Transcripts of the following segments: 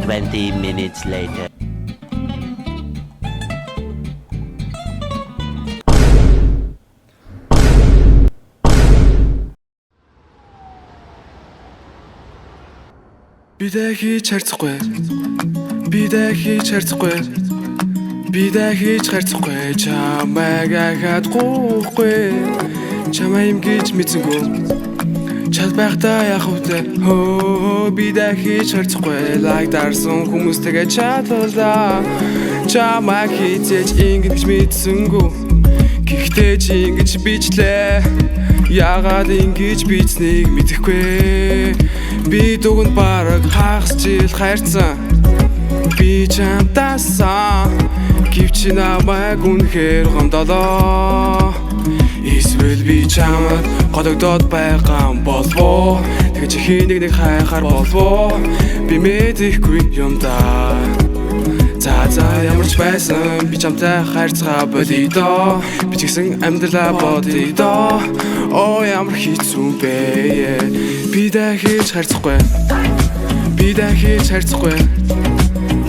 20 minutes later. Бидээ хийж харцахгүй. Бидээ хийж харцахгүй. Бидээ хийж харцахгүй. Чамайг ахад гоохгүй. Чамаа юм гэж мэдсэнгөө. Чад байхдаа яах вэ? Хөө бидээ хийж харцахгүй. Лайк дарсан хүмүүстэйгээ чатуулаа. Чамайг хийцээж ингэж мэдсэнгөө. Гэхдээ чи ингэж бичлээ. Яагаад ингэж бичснийг мэдэхгүй. Би дүгэн бараг хагас жил хайрцсан. Би чамтаасан. Гэвч намайг үнэхээр гомдолоо. Эсвэл би чамд годогдоод байгаа болов. Тэгж хий нэг хайхаар болов. Би мэдэхгүй юм да. За ямар ч байсан би чамтай хайрцгаа болидоо. Би ч гэсэн амьдралаа бодидоо. Оо ямар хэцүү бэ. Бидээ хийж харцахгүй. Бидээ хийж харцахгүй.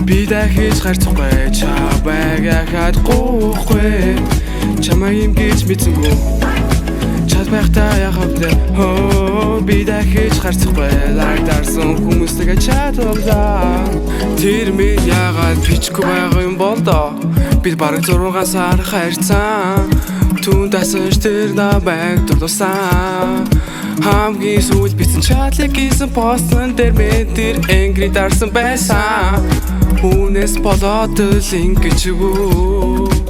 Бидээ хийж харцахгүй. Чамайг ахад гоохгүй. Чамаа юм гэж мэдсэнгөө. Чад байхдаа яах вэ? Хөө бидээ хийж харцахгүй. Лайк дарсан хүмүүстэйгээ чатуулаа. Тэр минь яагаад бичгүй байгаа юм бол доо. Бид бараг 6 сар хайрцсан. Түн дасаж тэр намайг дурдсан. Хамгийн сүүл бичсэн чатлыг хийсэн постн дээр минь тэр энгри дарсан байсан. Хүнээс болоод л ингэж үү.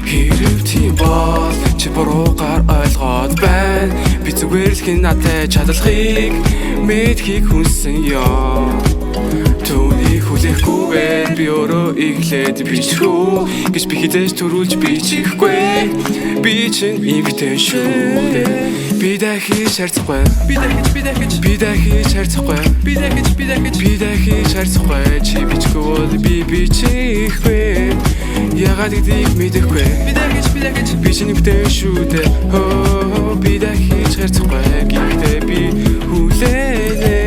Хэрэг тийм бол чи буруугаар ойлгоод байна. Би зүгээр л хин надад чадлахыг мэдхийг хүссэн ёо. Түүнийг хүлээхгүйгээр би өөрөө иглээд бичихүү. Гэж би хизээж төрүүлж бичихгүй. Би чинь эмгтэн шүү. Бидээ хийж харцахгүй. Бидээ хийж харцахгүй. Бидээ хийж харцахгүй. Чи бичихгүй бол би бичихгүй. Ягаад гэдгийг мэдэхгүй. Би чинь эмгтэн шүү дээ. Хөө бидээ хийж харцахгүй. Гэхдээ би хүлээнэ.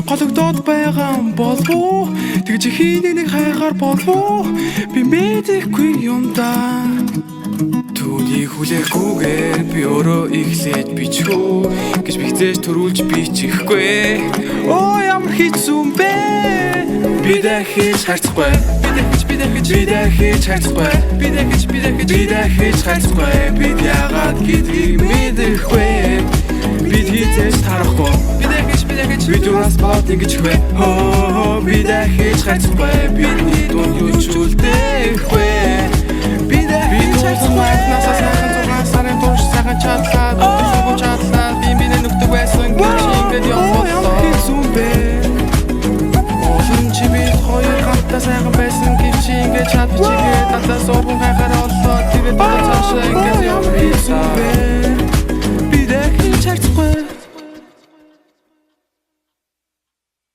Годогдоод байгаа болов. Тэгж хийний нэг хайхаар болов. Би мэдэхгүй юм да. Түүнийг хүлээхгүйгээр би өөрөө иглээд бичихүү. Гэж би хизээж төрүүлж бичихгүй. Оо ямар хэцүү бэ. Бидээ хийж харцахгүй. Бидээ хийж харцахгүй. Бидээ хийж харцахгүй. Бид яагаад гэдгийг мэдэхгүй. Бид хизээж тарахгүй. Би дураас бод ингэж хвэ. Хөө бидээ хийж харцахгүй. Бидний дунд юу ч үлдээхгүй. Бидээ хийж харцахгүй. Насаа сайхан 6 сарын турш сайхан чадлаа. Бүгд чадлаа. Би минь нүгдэг байсан гэж ингэж явууллаа. Хэцүү бэ. Олон чи бид хоёр хамтдаа сайхан байсан гэж ингэж чадчихээ. Татаа сурган хайхаар оллоо. Тэгээд цаашаа ингэж явах хэцүү бэ.